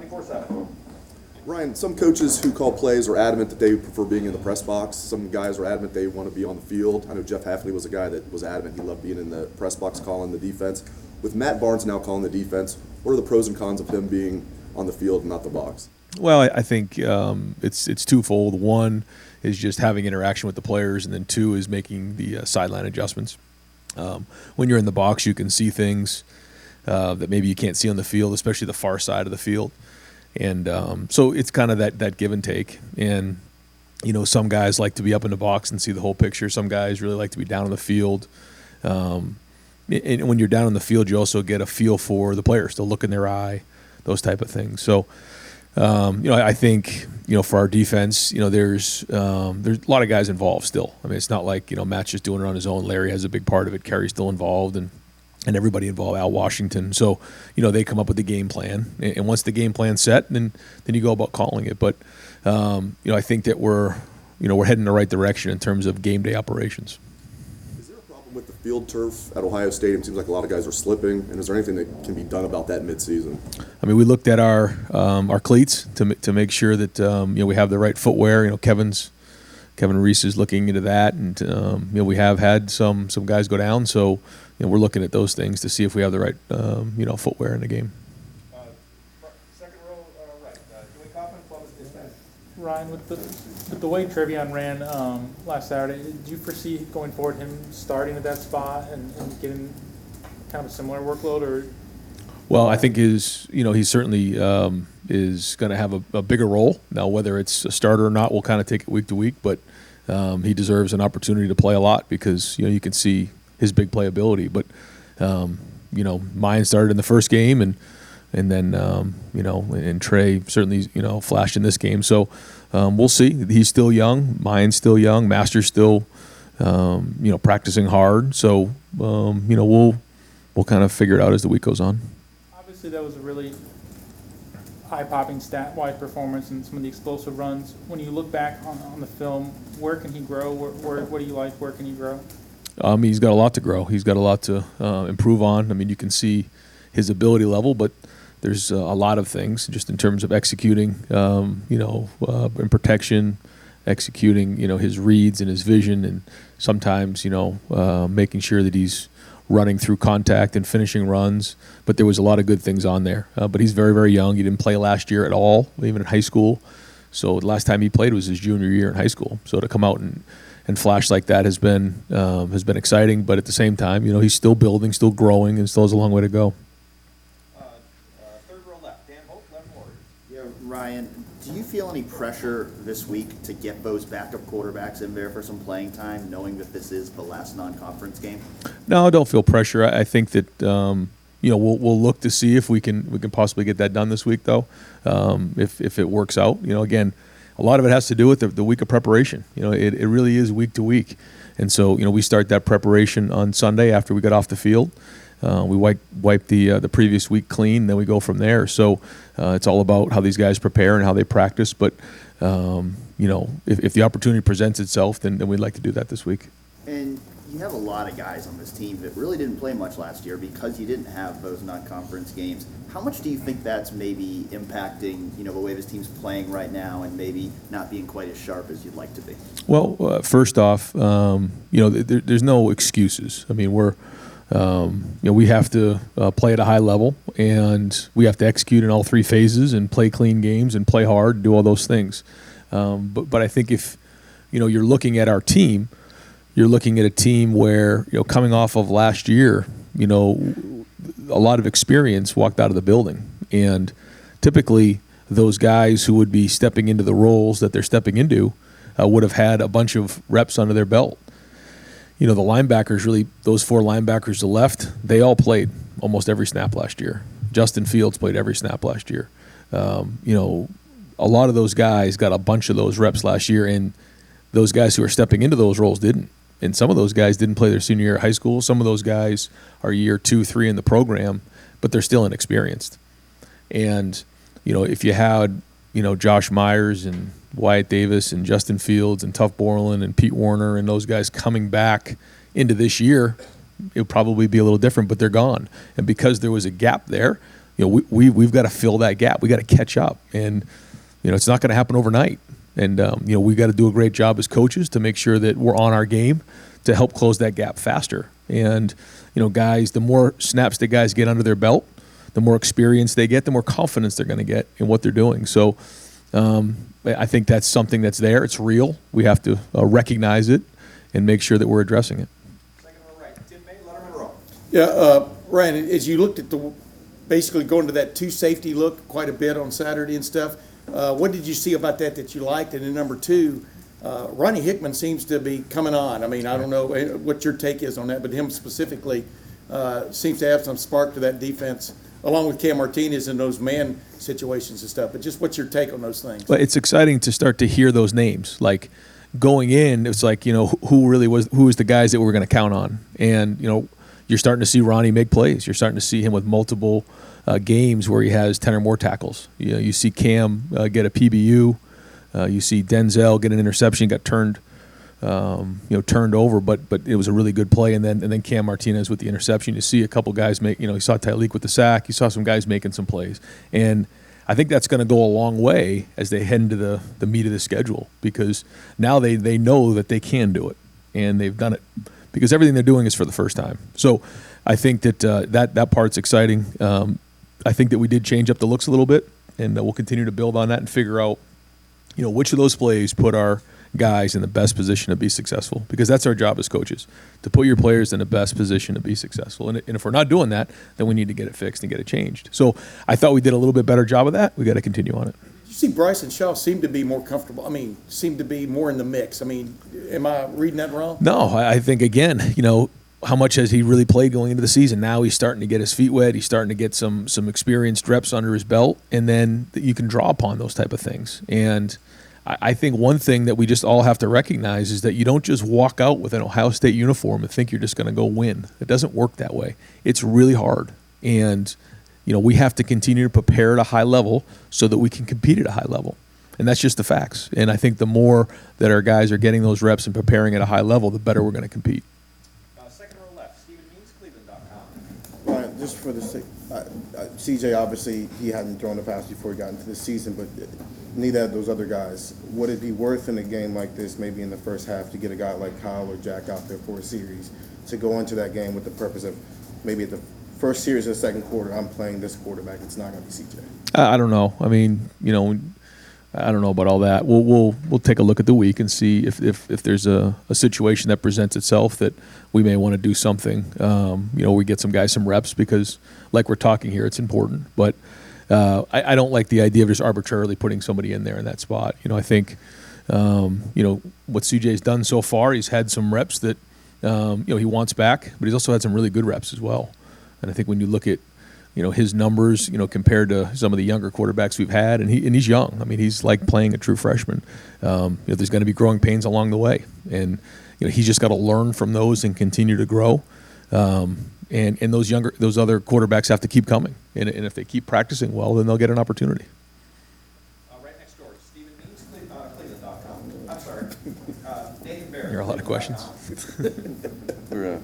24/7. Ryan, some coaches who call plays are adamant that they prefer being in the press box. Some guys are adamant they want to be on the field. I know Jeff Hafley was a guy that was adamant he loved being in the press box calling the defense. With Matt Barnes now calling the defense, what are the pros and cons of him being on the field and not the box? Well, I think it's twofold. One is just having interaction with the players, and then two is making the sideline adjustments. When you're in the box, you can see things that maybe you can't see on the field, especially the far side of the field. And so it's kind of that give and take. And, you know, some guys like to be up in the box and see the whole picture. Some guys really like to be down on the field. And when you're down on the field, you also get a feel for the players, the look in their eye, those type of things. So, you know, I think, you know, for our defense, you know, there's a lot of guys involved still. I mean, it's not like, you know, Matt's just doing it on his own. Larry has a big part of it. Kerry's still involved, and everybody involved, Al Washington. So, you know, they come up with the game plan. And once the game plan's set, then you go about calling it. But, you know, I think that we're heading in the right direction in terms of game day operations. Is there a problem with the field turf at Ohio Stadium? It seems like a lot of guys are slipping. And is there anything that can be done about that midseason? I mean, we looked at our cleats to make sure that, you know, we have the right footwear. You know, Kevin Reese is looking into that. And, you know, we have had some guys go down. So, you know, we're looking at those things to see if we have the right, you know, footwear in the game. Second row, right. Joey Kaufman, Columbus Dispatch. Ryan, with the way Trevion ran last Saturday, do you foresee going forward him starting at that spot and getting kind of a similar workload? Or? Well, I think he certainly is going to have a bigger role. Now, whether it's a starter or not, we'll kind of take it week to week, but he deserves an opportunity to play a lot because, you know, you can see his big playability. But, you know, Mayan started in the first game, and then, you know, and Trey certainly, you know, flashed in this game. So we'll see. He's still young. Mayan's still young. Master's still, you know, practicing hard. So, you know, we'll kind of figure it out as the week goes on. Obviously, that was a really eye-popping stat-wise performance and some of the explosive runs. When you look back on the film, where can he grow? What do you like? Where can he grow? He's got a lot to grow. He's got a lot to improve on. I mean, you can see his ability level, but there's a lot of things just in terms of executing, you know, in protection, executing, you know, his reads and his vision, and sometimes, you know, making sure that he's running through contact and finishing runs. But there was a lot of good things on there. But he's very, very young. He didn't play last year at all, even in high school. So the last time he played was his junior year in high school. So to come out and flash like that has been exciting. But at the same time, you know, he's still building, still growing, and still has a long way to go. Third row left, Dan Hope, left Warriors. Yeah, Ryan, do you feel any pressure this week to get those backup quarterbacks in there for some playing time, knowing that this is the last non-conference game? No, I don't feel pressure. I think that you know, we'll look to see if we can possibly get that done this week, though. If it works out, you know, again, a lot of it has to do with the week of preparation. You know, it really is week to week, and so, you know, we start that preparation on Sunday after we get off the field. We wipe the previous week clean, then we go from there. So it's all about how these guys prepare and how they practice. But you know, if the opportunity presents itself, then we'd like to do that this week. And you have a lot of guys on this team that really didn't play much last year because you didn't have those non-conference games. How much do you think that's maybe impacting, you know, the way this team's playing right now and maybe not being quite as sharp as you'd like to be? Well, first off, you know, there's no excuses. I mean, you know, we have to play at a high level, and we have to execute in all three phases and play clean games and play hard, do all those things. But I think if, you know, you're looking at our team, you're looking at a team where, you know, coming off of last year, you know, a lot of experience walked out of the building. And typically those guys who would be stepping into the roles that they're stepping into would have had a bunch of reps under their belt. You know, the linebackers, really, those four linebackers to the left, they all played almost every snap last year. Justin Fields played every snap last year. You know, a lot of those guys got a bunch of those reps last year, and those guys who are stepping into those roles didn't. And some of those guys didn't play their senior year of high school. Some of those guys are year 2, 3 in the program, but they're still inexperienced. And, you know, if you had, you know, Josh Myers and Wyatt Davis and Justin Fields and Tuff Borland and Pete Warner and those guys coming back into this year, it would probably be a little different, but they're gone. And because there was a gap there, we've got to fill that gap. We got to catch up, and it's not going to happen overnight. And we got to do a great job as coaches to make sure that we're on our game to help close that gap faster. And guys, the more snaps the guys get under their belt, the more experience they get, the more confidence they're going to get in what they're doing. So I think that's something that's there. It's real. We have to recognize it and make sure that we're addressing it. Second row right, Tim May, Letterman Row. Yeah, Ryan, as you looked at basically going to that two safety look quite a bit on Saturday and stuff, what did you see about that you liked? And then number two, Ronnie Hickman seems to be coming on. I mean, I don't know what your take is on that, but him specifically seems to have some spark to that defense, along with Cam Martinez in those man situations and stuff. But just what's your take on those things? But it's exciting to start to hear those names. Like going in, it's like, who was the guys that we were going to count on? And, you're starting to see Ronnie make plays. You're starting to see him with multiple games where he has 10 or more tackles. You see Cam get a PBU. You see Denzel get an interception, got turned over, but it was a really good play. And then Cam Martinez with the interception. You see a couple guys make, you saw Tyleek with the sack. You saw some guys making some plays. And I think that's going to go a long way as they head into the meat of the schedule, because now they know that they can do it, and they've done it because everything they're doing is for the first time. So I think that that part's exciting. I think that we did change up the looks a little bit, and we'll continue to build on that and figure out, which of those plays put our guys in the best position to be successful, because that's our job as coaches, to put your players in the best position to be successful. And if we're not doing that, then we need to get it fixed and get it changed. So I thought we did a little bit better job of that. We got to continue on it. You see Bryson Shaw seem to be more comfortable. I mean, seem to be more in the mix. I mean, am I reading that wrong? No, I think, again, how much has he really played going into the season? Now he's starting to get his feet wet. He's starting to get some experienced reps under his belt, and then you can draw upon those type of things. And I think one thing that we just all have to recognize is that you don't just walk out with an Ohio State uniform and think you're just going to go win. It doesn't work that way. It's really hard. And, we have to continue to prepare at a high level so that we can compete at a high level. And that's just the facts. And I think the more that our guys are getting those reps and preparing at a high level, the better we're going to compete. Second row left, Stephen Means, Cleveland.com. Ryan, just for the sake, CJ, obviously, he hadn't thrown a pass before he got into this season, but neither of those other guys. Would it be worth in a game like this, maybe in the first half, to get a guy like Kyle or Jack out there for a series, to go into that game with the purpose of maybe at the first series of the second quarter, I'm playing this quarterback, it's not going to be CJ? I don't know. I mean, I don't know about all that. We'll take a look at the week and see if there's a situation that presents itself that we may want to do something. We get some guys some reps because, like we're talking here, it's important. But I don't like the idea of just arbitrarily putting somebody in there in that spot. I think what CJ's done so far, he's had some reps that he wants back, but he's also had some really good reps as well. And I think when you look at his numbers, compared to some of the younger quarterbacks we've had, and he's young. I mean, he's like playing a true freshman. There's going to be growing pains along the way, and he's just got to learn from those and continue to grow. And those other quarterbacks have to keep coming, and if they keep practicing well, then they'll get an opportunity. Right next door, Stephen Means, Cleveland.com. I'm sorry, Nathan Barrett. There are a lot of questions. We're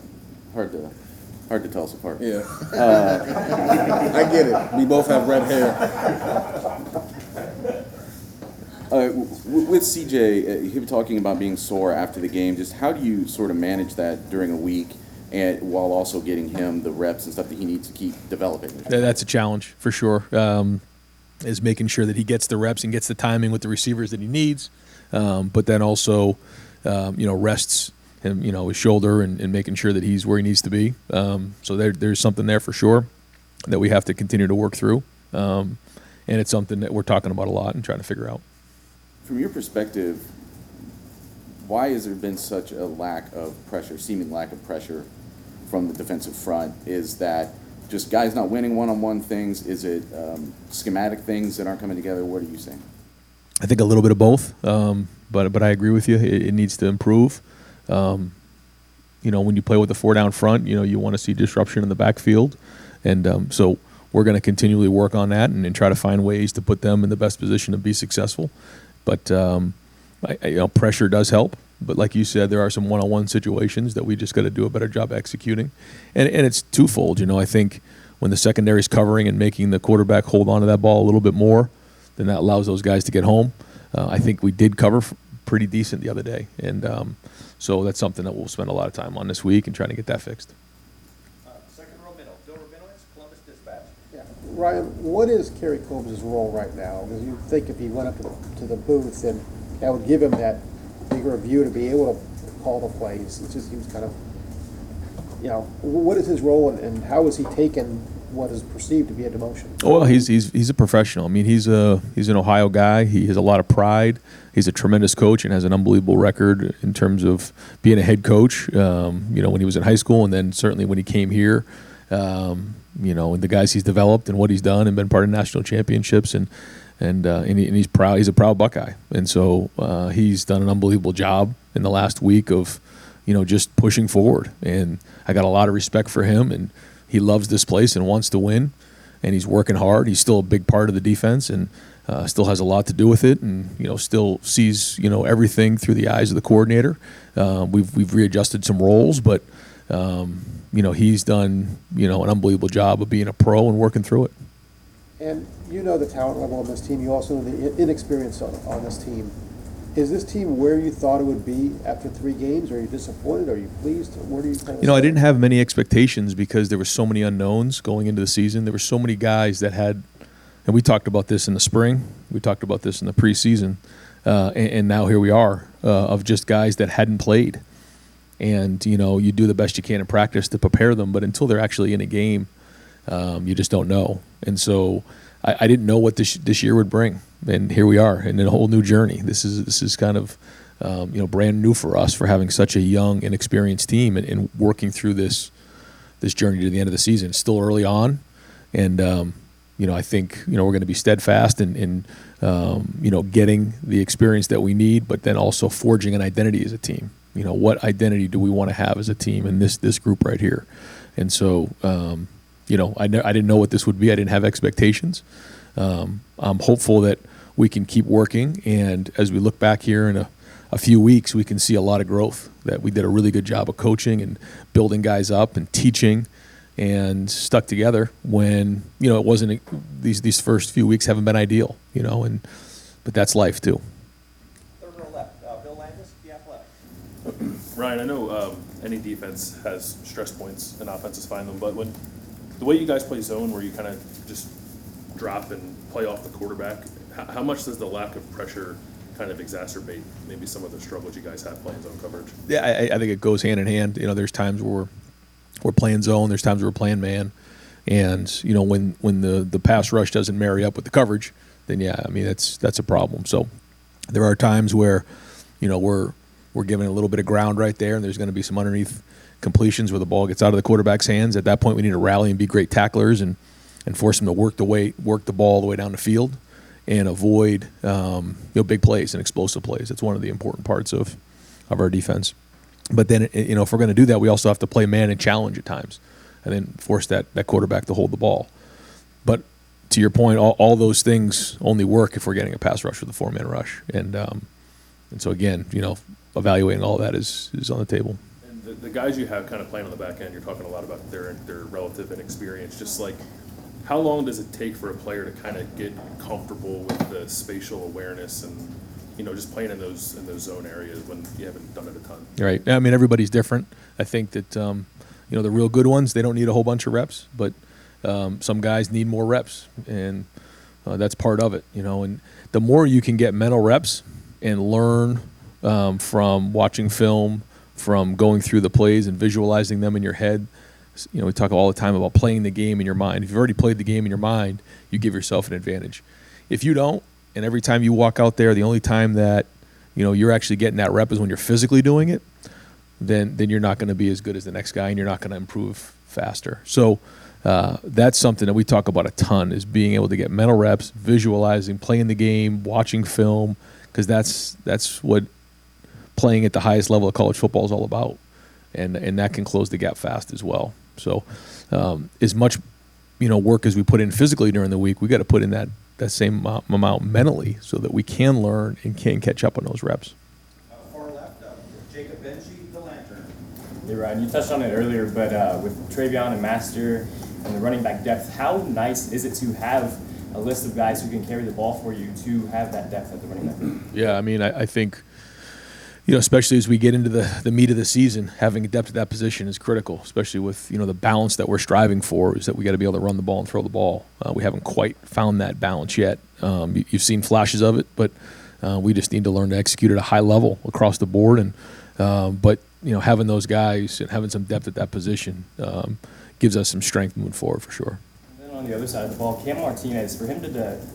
hard to tell us apart. Yeah. I get it. We both have red hair. With CJ, him talking about being sore after the game, just how do you sort of manage that during a week, and while also getting him the reps and stuff that he needs to keep developing? That's a challenge for sure. Is making sure that he gets the reps and gets the timing with the receivers that he needs, but then also, rests him, his shoulder and making sure that he's where he needs to be. So there's something there for sure that we have to continue to work through, and it's something that we're talking about a lot and trying to figure out. From your perspective, why has there been such a seeming lack of pressure from the defensive front? Is that just guys not winning one-on-one things? Is it schematic things that aren't coming together? What are you saying? I think a little bit of both, but I agree with you. It needs to improve. When you play with the four down front, you want to see disruption in the backfield, and so we're going to continually work on that and try to find ways to put them in the best position to be successful. But pressure does help. But like you said, there are some one-on-one situations that we just got to do a better job executing, and it's twofold. I think when the secondary's covering and making the quarterback hold on to that ball a little bit more, then that allows those guys to get home. I think we did cover pretty decent the other day, and so that's something that we'll spend a lot of time on this week and trying to get that fixed. Second row middle, Bill Rabinowitz, Columbus Dispatch. Yeah. Ryan, what is Kerry Combs' role right now? Because you think if he went up to the booth, and that would give him that bigger view to be able to call the plays. It's just he was kind of, what is his role, and how is he taking what is perceived to be a demotion? Oh, well, he's a professional. I mean, he's an Ohio guy. He has a lot of pride. He's a tremendous coach and has an unbelievable record in terms of being a head coach. When he was in high school, and then certainly when he came here. And the guys he's developed and what he's done and been part of national championships, and he's proud. He's a proud Buckeye, and so he's done an unbelievable job in the last week of, just pushing forward. And I got a lot of respect for him, and he loves this place and wants to win, and he's working hard. He's still a big part of the defense, and still has a lot to do with it, and still sees everything through the eyes of the coordinator. We've readjusted some roles, but he's done an unbelievable job of being a pro and working through it. And the talent level on this team. You also know the inexperience on this team. Is this team where you thought it would be after 3 games? Are you disappointed? Are you pleased? Where do you kind of I didn't have many expectations because there were so many unknowns going into the season. There were so many guys that had, and we talked about this in the spring. We talked about this in the preseason. And now here we are of just guys that hadn't played. And, you do the best you can in practice to prepare them, but until they're actually in a game, you just don't know. And so I didn't know what this year would bring. And here we are in a whole new journey. This is kind of, brand new for us for having such a young, inexperienced team and working through this journey to the end of the season. It's still early on. And, I think, we're going to be steadfast in getting the experience that we need, but then also forging an identity as a team. What identity do we want to have as a team in this group right here? And so, I didn't know what this would be. I didn't have expectations. I'm hopeful that we can keep working, and as we look back here in a few weeks, we can see a lot of growth, that we did a really good job of coaching and building guys up and teaching and stuck together when, it wasn't, these first few weeks haven't been ideal, but that's life too. Third row left, Bill Landis, The Athletic. Ryan, I know any defense has stress points and offenses find them, but when the way you guys play zone, where you kind of just drop and play off the quarterback, how much does the lack of pressure kind of exacerbate maybe some of the struggles you guys have playing zone coverage? Yeah, I think it goes hand in hand. There's times where we're playing zone, there's times where we're playing man, and when the pass rush doesn't marry up with the coverage, then that's a problem. So there are times where we're giving a little bit of ground right there, and there's going to be some underneath completions where the ball gets out of the quarterback's hands. At that point, we need to rally and be great tacklers and force them to work the ball all the way down the field and avoid big plays and explosive plays. It's one of the important parts of our defense. But then if we're going to do that, we also have to play man and challenge at times, and then force that quarterback to hold the ball. But to your point, all those things only work if we're getting a pass rush with a 4-man rush, and so again, evaluating all that is on the table. And the guys you have kind of playing on the back end, you're talking a lot about their relative inexperience. Just like, how long does it take for a player to kind of get comfortable with the spatial awareness and just playing in those zone areas when you haven't done it a ton? Right. I mean, everybody's different. I think that the real good ones, they don't need a whole bunch of reps, but some guys need more reps, and that's part of it. And the more you can get mental reps and learn from watching film, from going through the plays and visualizing them in your head. We talk all the time about playing the game in your mind. If you've already played the game in your mind, you give yourself an advantage. If you don't, and every time you walk out there, the only time that you're actually getting that rep is when you're physically doing it, then you're not going to be as good as the next guy, and you're not going to improve faster. So that's something that we talk about a ton, is being able to get mental reps, visualizing, playing the game, watching film, because that's what playing at the highest level of college football is all about, and that can close the gap fast as well. So as much work as we put in physically during the week, we got to put in that same amount mentally so that we can learn and can catch up on those reps. Far left, Jacob Benji, The Lantern. Hey, Ryan, you touched on it earlier, but with Travion and Master, and the running back depth. How nice is it to have a list of guys who can carry the ball for you, to have that depth at the running back? Yeah, I mean, I think, especially as we get into the meat of the season, having depth at that position is critical, especially with, the balance that we're striving for is that we got to be able to run the ball and throw the ball. We haven't quite found that balance yet. You've seen flashes of it, but we just need to learn to execute at a high level across the board. And but having those guys and having some depth at that position gives us some strength moving forward for sure. And then on the other side of the ball, Cam Martinez, for him to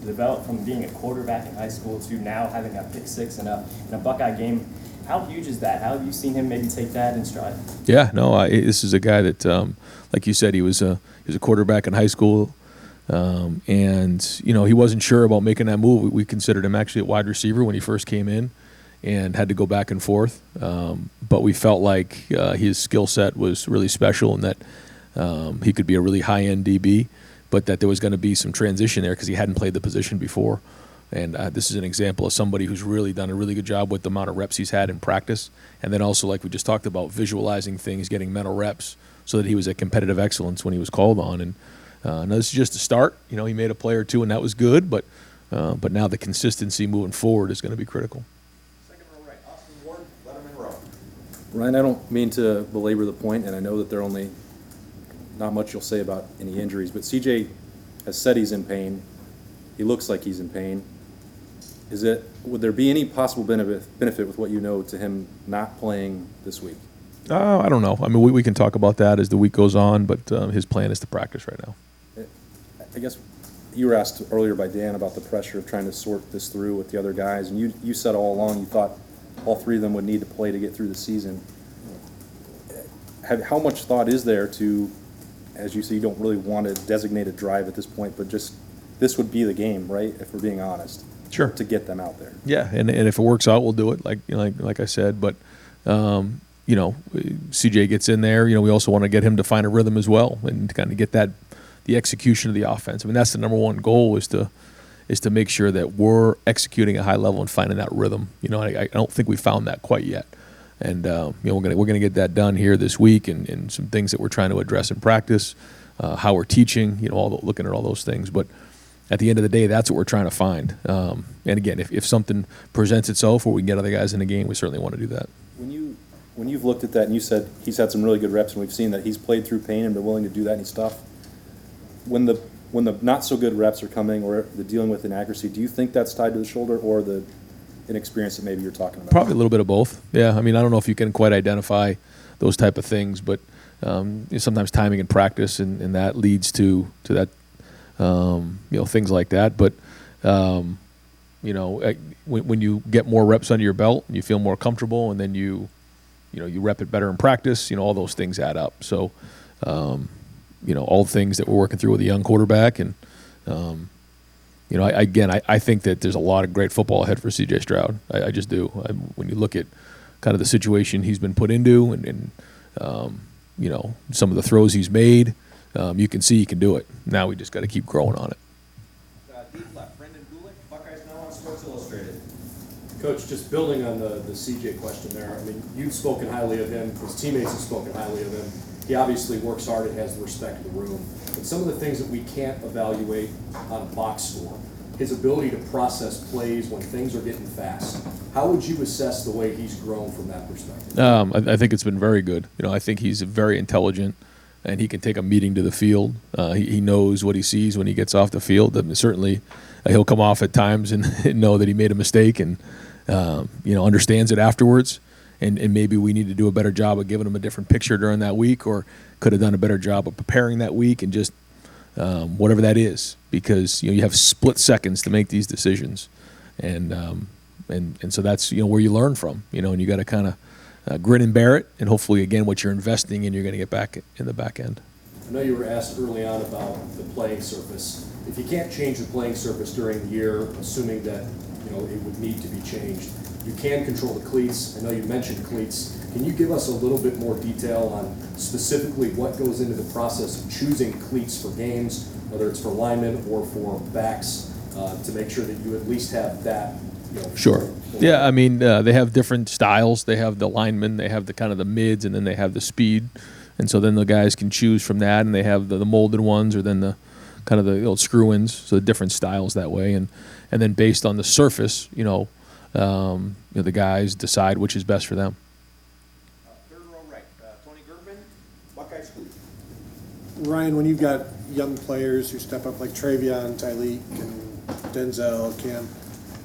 develop from being a quarterback in high school to now having a pick six in a Buckeye game, how huge is that? How have you seen him maybe take that in stride? Yeah, no, this is a guy that, like you said, he was a quarterback in high school, and he wasn't sure about making that move. We considered him actually a wide receiver when he first came in, and had to go back and forth. But we felt like his skill set was really special, and that he could be a really high-end DB, but that there was going to be some transition there because he hadn't played the position before. And this is an example of somebody who's really done a really good job with the amount of reps he's had in practice. And then also, like we just talked about, visualizing things, getting mental reps so that he was at competitive excellence when he was called on. And now this is just a start. He made a play or two, and that was good. But now the consistency moving forward is going to be critical. Second row right, Austin Ward, Letterman row. Ryan, I don't mean to belabor the point, and I know that there are only not much you'll say about any injuries, but CJ has said he's in pain. He looks like he's in pain. Would there be any possible benefit with what you know to him not playing this week? I don't know. I mean, we can talk about that as the week goes on, but his plan is to practice right now. I guess you were asked earlier by Dan about the pressure of trying to sort this through with the other guys, and you said all along you thought all three of them would need to play to get through the season. How much thought is there to, as you say, you don't really want to designate a drive at this point, but just this would be the game, right, if we're being honest? Sure. To get them out there. Yeah, and if it works out, we'll do it. Like I said, but CJ gets in there. We also want to get him to find a rhythm as well, and to kind of get the execution of the offense. I mean, that's the number one goal is to make sure that we're executing at a high level and finding that rhythm. I don't think we found that quite yet, and we're gonna get that done here this week, and some things that we're trying to address in practice, how we're teaching. Looking at all those things, but. At the end of the day, that's what we're trying to find. And again, if something presents itself where we can get other guys in the game, we certainly want to do that. When you've looked at that and you said he's had some really good reps and we've seen that he's played through pain and been willing to do that and stuff, when the not so good reps are coming or the dealing with inaccuracy, do you think that's tied to the shoulder or the inexperience that maybe you're talking about? Probably a little bit of both. Yeah, I mean, I don't know if you can quite identify those type of things, but sometimes timing and practice and that leads to that. Things like that. But, when you get more reps under your belt, you feel more comfortable, and then you rep it better in practice, all those things add up. So, all things that we're working through with a young quarterback. And, I think that there's a lot of great football ahead for C.J. Stroud. I just do. When you look at kind of the situation he's been put into and some of the throws he's made, you can see he can do it. Now we just got to keep growing on it. Deep left, Brendan Gulick, Buckeyes Now on Sports Illustrated. Coach, just building on the CJ question there, I mean, you've spoken highly of him, his teammates have spoken highly of him. He obviously works hard and has the respect of the room. But some of the things that we can't evaluate on a box score, his ability to process plays when things are getting fast. How would you assess the way he's grown from that perspective? I think it's been very good. I think he's very intelligent, and he can take a meeting to the field. He knows what he sees when he gets off the field. I mean, certainly, he'll come off at times and know that he made a mistake, and understands it afterwards. And maybe we need to do a better job of giving him a different picture during that week, or could have done a better job of preparing that week, and just whatever that is, because you have split seconds to make these decisions, and so that's where you learn from, and you got to kind of. Grin and bear it, and hopefully, again, what you're investing in, you're going to get back in the back end. I know you were asked early on about the playing surface. If you can't change the playing surface during the year, assuming that it would need to be changed, you can control the cleats. I know you mentioned cleats. Can you give us a little bit more detail on specifically what goes into the process of choosing cleats for games, whether it's for linemen or for backs, to make sure that you at least have that? Sure. Yeah, I mean, they have different styles. They have the linemen, they have the kind of the mids, and then they have the speed. And so then the guys can choose from that, and they have the molded ones, or then the kind of the old screw-ins, so the different styles that way. And then based on the surface, the guys decide which is best for them. Third row right, Tony Gerben, Buckeye School. Ryan, when you've got young players who step up like Travion, Tyleek, and Denzel, Cam,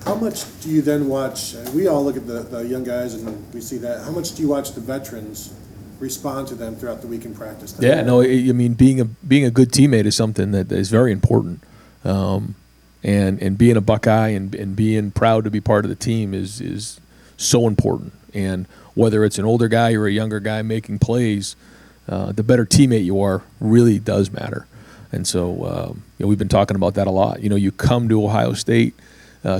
how much do you then watch? We all look at the young guys and we see that. How much do you watch the veterans respond to them throughout the week in practice? Yeah, no, I mean, being a good teammate is something that is very important. And being a Buckeye and being proud to be part of the team is so important. And whether it's an older guy or a younger guy making plays, the better teammate you are really does matter. And so we've been talking about that a lot. You come to Ohio State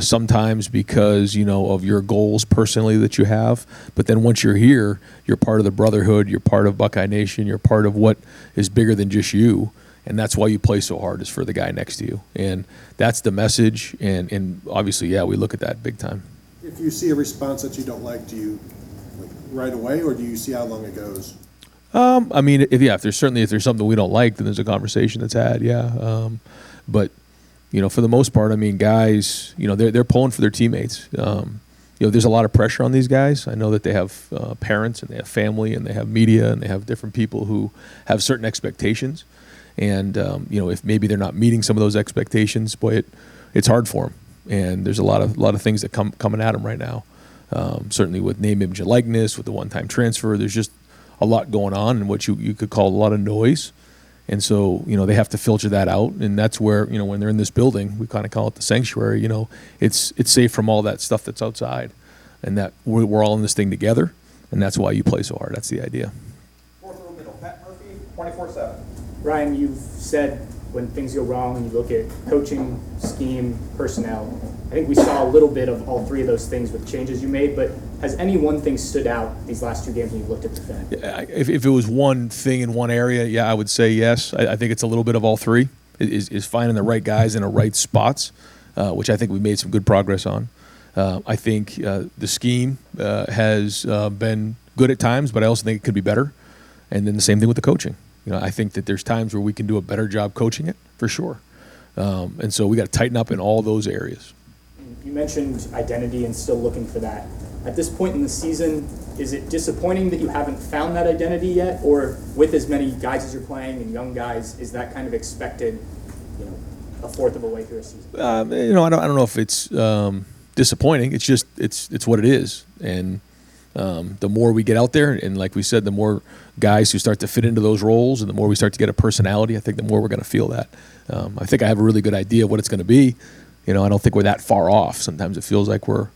sometimes because of your goals personally that you have, but then once you're here, you're part of the brotherhood, you're part of Buckeye Nation, you're part of what is bigger than just you. And that's why you play so hard, is for the guy next to you. And that's the message. And obviously, yeah, we look at that big time. If you see a response that you don't like, do you right away, or do you see how long it goes? I mean, if there's something we don't like, then there's a conversation that's had, yeah. But for the most part, I mean, guys, they're pulling for their teammates. There's a lot of pressure on these guys. I know that they have parents, and they have family, and they have media, and they have different people who have certain expectations. And if maybe they're not meeting some of those expectations, boy, it's hard for them. And there's a lot of things that coming at them right now. Certainly with name, image, and likeness, with the one-time transfer, there's just a lot going on, and what you could call a lot of noise. And so they have to filter that out, and that's where when they're in this building, we kind of call it the sanctuary. It's safe from all that stuff that's outside, and that we're all in this thing together, and that's why you play so hard. That's the idea. Fourth row middle, Pat Murphy, 24/7. Ryan, you've said when things go wrong, you look at coaching, scheme, personnel. I think we saw a little bit of all three of those things with changes you made, but has any one thing stood out these last two games when you looked at the film? If it was one thing in one area, yeah, I would say yes. I think it's a little bit of all three. Is finding the right guys in the right spots, which I think we made some good progress on. I think the scheme has been good at times, but I also think it could be better. And then the same thing with the coaching. I think that there's times where we can do a better job coaching it, for sure. And so we got to tighten up in all those areas. You mentioned identity and still looking for that. At this point in the season, is it disappointing that you haven't found that identity yet? Or with as many guys as you're playing and young guys, is that kind of expected, a fourth of a way through a season? I don't know if it's disappointing. It's just it's what it is. And the more we get out there, and like we said, the more guys who start to fit into those roles, and the more we start to get a personality, I think the more we're going to feel that. I think I have a really good idea of what it's going to be. I don't think we're that far off. Sometimes it feels like we're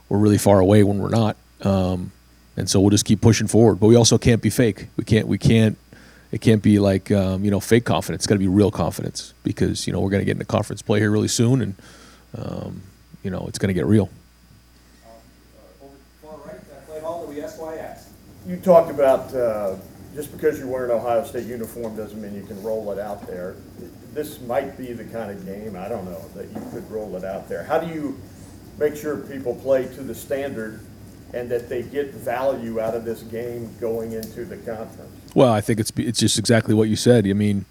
really far away when we're not. And so we'll just keep pushing forward. But we also can't be fake. We can't. It can't be like fake confidence. It's got to be real confidence, because we're going to get into conference play here really soon, and it's going to get real. You talked about just because you're wearing an Ohio State uniform doesn't mean you can roll it out there. This might be the kind of game, I don't know, that you could roll it out there. How do you make sure people play to the standard and that they get value out of this game going into the conference? Well, I think it's just exactly what you said. I mean,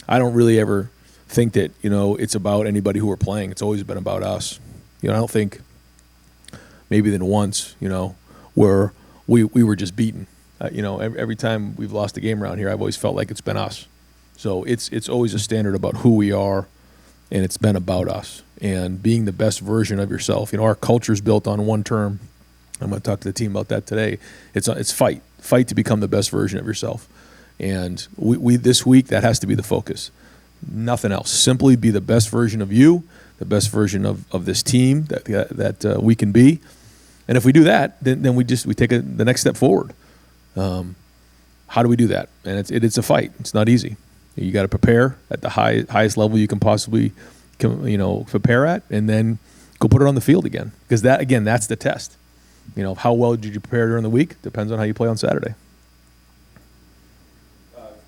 I don't really ever think that, it's about anybody who we're playing. It's always been about us. I don't think maybe than once, where we were just beaten. Every time we've lost a game around here, I've always felt like it's been us. So it's always a standard about who we are, and it's been about us and being the best version of yourself. Our culture is built on one term. I'm going to talk to the team about that today. It's fight to become the best version of yourself. And we this week, that has to be the focus. Nothing else. Simply be the best version of you, the best version of this team that we can be. And if we do that, then we take the next step forward. How do we do that? And it's a fight. It's not easy. You got to prepare at the highest level you can possibly, prepare at, and then go put it on the field again. Because that's the test. How well did you prepare during the week? Depends on how you play on Saturday.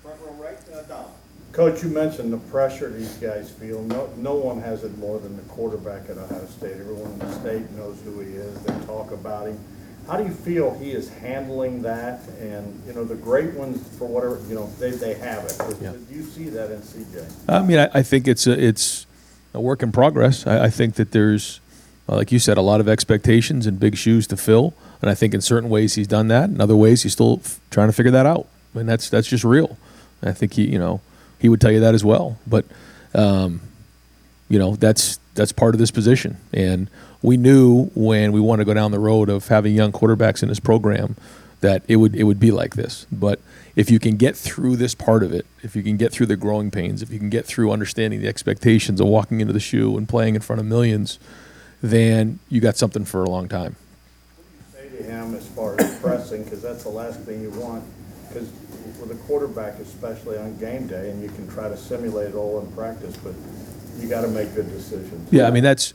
Front row right, Dom. Coach, you mentioned the pressure these guys feel. No one has it more than the quarterback at Ohio State. Everyone in the state knows who he is. They talk about him. How do you feel he is handling that? And, you know, the great ones, for whatever, you know, they have it. Yeah. Do you see that in CJ? I mean, I think it's a work in progress. I think that there's, like you said, a lot of expectations and big shoes to fill. And I think in certain ways he's done that. In other ways, he's still trying to figure that out. I mean, that's just real. And I think he would tell you that as well. But, that's part of this position. And we knew when we wanted to go down the road of having young quarterbacks in this program that it would be like this. But if you can get through this part of it, if you can get through the growing pains, if you can get through understanding the expectations of walking into the shoe and playing in front of millions, then you got something for a long time. What do you say to him as far as pressing? Because that's the last thing you want. Because with a quarterback, especially on game day, and you can try to simulate it all in practice, but you got to make good decisions. Yeah, I mean that's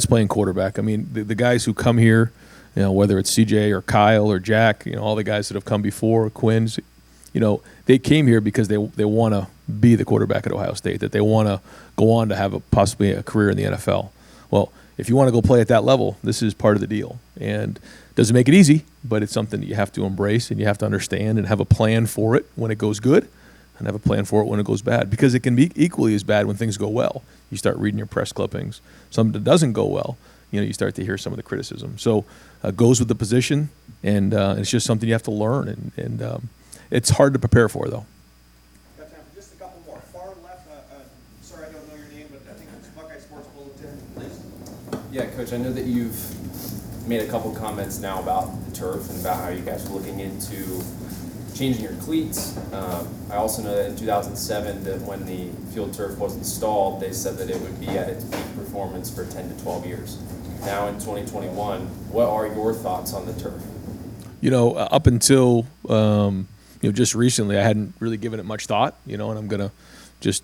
playing quarterback. I mean the guys who come here, whether it's CJ or Kyle or Jack, all the guys that have come before, Quinn's, they came here because they want to be the quarterback at Ohio State, that they want to go on to have possibly a career in the NFL. Well, if you want to go play at that level, this is part of the deal. And it doesn't make it easy, but it's something that you have to embrace and you have to understand and have a plan for it when it goes good and have a plan for it when it goes bad, because it can be equally as bad when things go well. You start reading your press clippings. Something that doesn't go well, you start to hear some of the criticism. So it goes with the position, and it's just something you have to learn, and it's hard to prepare for, though. Got time for just a couple more. Far left, sorry I don't know your name, but I think it's Buckeye Sports Bulletin, please. Yeah, Coach, I know that you've made a couple comments now about the turf and about how you guys are looking into changing your cleats. I also know that in 2007, that when the field turf was installed, they said that it would be at its peak performance for 10 to 12 years. Now in 2021, what are your thoughts on the turf? Up until just recently, I hadn't really given it much thought. And I'm gonna just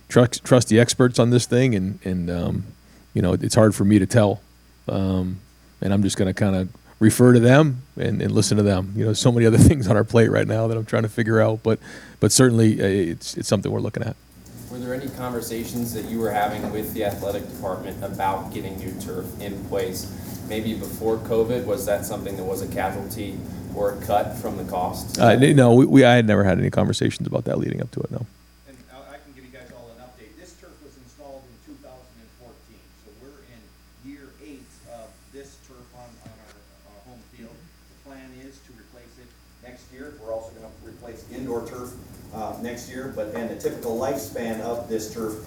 trust the experts on this thing, and it's hard for me to tell, and I'm just gonna kind of refer to them and listen to them. So many other things on our plate right now that I'm trying to figure out, but certainly it's something we're looking at. Were there any conversations that you were having with the athletic department about getting new turf in place? Maybe before COVID, was that something that was a casualty or a cut from the cost? No, I had never had any conversations about that leading up to it, no. And I can give you guys all an update. This turf was installed in 2014, so we're in year 8 of this turf on our home field. The plan is to replace it next year. We're also going to replace indoor turf next year, and the typical lifespan of this turf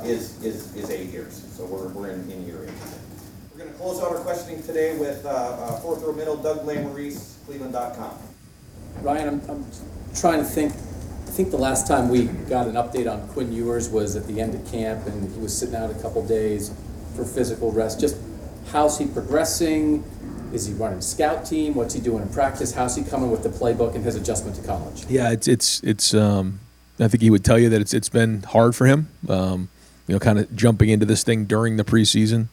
is 8 years. So we're in year 8. We're going to close out our questioning today with fourth row middle, Doug Maurice, Cleveland.com. Ryan, I'm trying to think. I think the last time we got an update on Quinn Ewers was at the end of camp, and he was sitting out a couple days for physical rest. Just how's he progressing? Is he running a scout team? What's he doing in practice? How's he coming with the playbook and his adjustment to college? Yeah, it's. I think he would tell you that it's been hard for him. Kind of jumping into this thing during the preseason,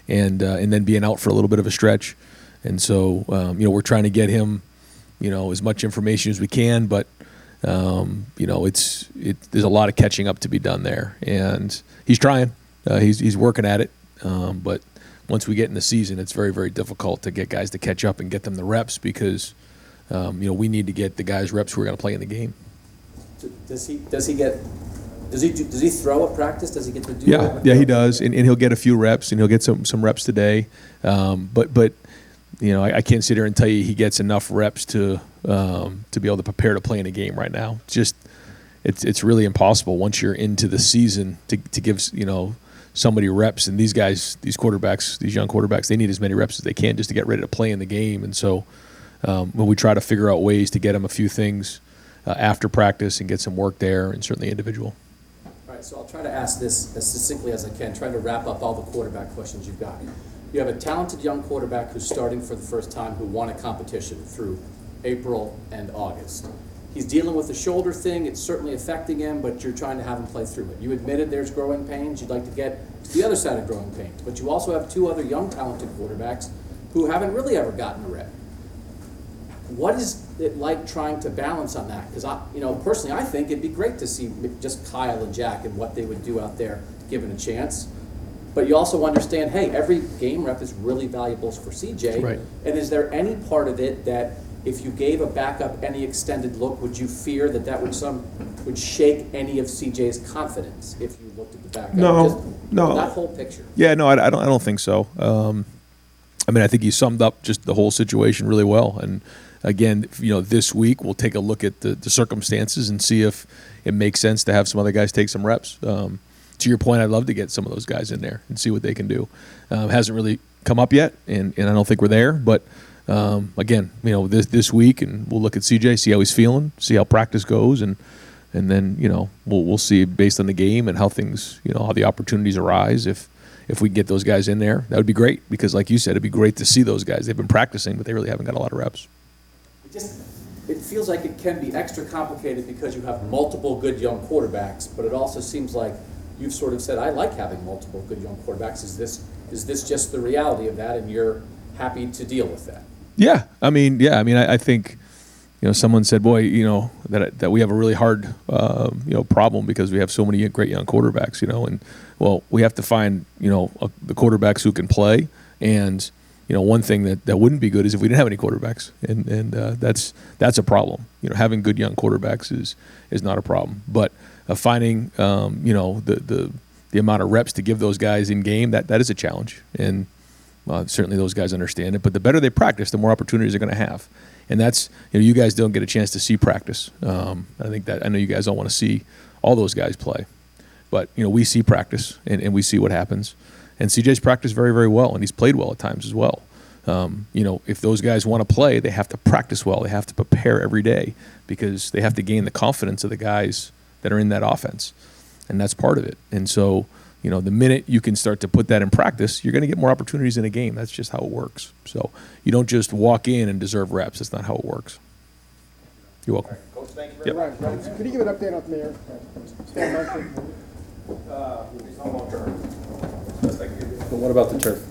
and then being out for a little bit of a stretch, and so we're trying to get him, as much information as we can, but there's a lot of catching up to be done there, and he's trying. He's working at it, but once we get in the season, it's very, very difficult to get guys to catch up and get them the reps because we need to get the guys reps who are going to play in the game. Does he throw at practice? Does he get to do that? Yeah, he does, and he'll get a few reps, and he'll get some reps today. But I can't sit here and tell you he gets enough reps to be able to prepare to play in a game right now. It's really impossible once you're into the season to give somebody reps, and these guys, these young quarterbacks, they need as many reps as they can just to get ready to play in the game. And so when we try to figure out ways to get them a few things after practice and get some work there, and certainly individual. All right, so I'll try to ask this as succinctly as I can, trying to wrap up all the quarterback questions you've got. You have a talented young quarterback who's starting for the first time, who won a competition through April and August. He's dealing with the shoulder thing. It's certainly affecting him, but you're trying to have him play through it. You admitted there's growing pains. You'd like to get to the other side of growing pains. But you also have 2 other young, talented quarterbacks who haven't really ever gotten a rep. What is it like trying to balance on that? Because personally, I think it'd be great to see just Kyle and Jack and what they would do out there given a chance. but you also understand, hey, every game rep is really valuable for CJ. Right. And is there any part of it that if you gave a backup any extended look, would you fear that that would shake any of CJ's confidence if you looked at the backup? No. That whole picture. Yeah, no, I don't think so. I mean, I think you summed up just the whole situation really well. And again, this week we'll take a look at the circumstances and see if it makes sense to have some other guys take some reps. To your point, I'd love to get some of those guys in there and see what they can do. Hasn't really come up yet, and I don't think we're there. But again, this week, and we'll look at CJ, see how he's feeling, see how practice goes, and then we'll see based on the game and how things, how the opportunities arise. If we can get those guys in there, that would be great, because like you said, it'd be great to see those guys. They've been practicing, but they really haven't got a lot of reps. It feels like it can be extra complicated because you have multiple good young quarterbacks, but it also seems like you've sort of said, I like having multiple good young quarterbacks. Is this just the reality of that, and you're happy to deal with that? Yeah, I mean, I think, someone said, boy, that we have a really hard, problem because we have so many great young quarterbacks, and well, we have to find, the quarterbacks who can play. And, one thing that wouldn't be good is if we didn't have any quarterbacks, and that's a problem. Having good young quarterbacks is not a problem, but finding, the amount of reps to give those guys in game, that is a challenge. And certainly those guys understand it, but the better they practice, the more opportunities they're going to have. And that's, you guys don't get a chance to see practice. I know you guys don't want to see all those guys play, but we see practice and we see what happens. And CJ's practiced very, very well, and he's played well at times as well. If those guys want to play, they have to practice well. They have to prepare every day because they have to gain the confidence of the guys that are in that offense, and that's part of it. And so, the minute you can start to put that in practice, you're going to get more opportunities in a game. That's just how it works. So you don't just walk in and deserve reps. That's not how it works. You're welcome. Coach, thank you very Right, right. Could you give an update on the mayor? Stand by, please. But what about the turf?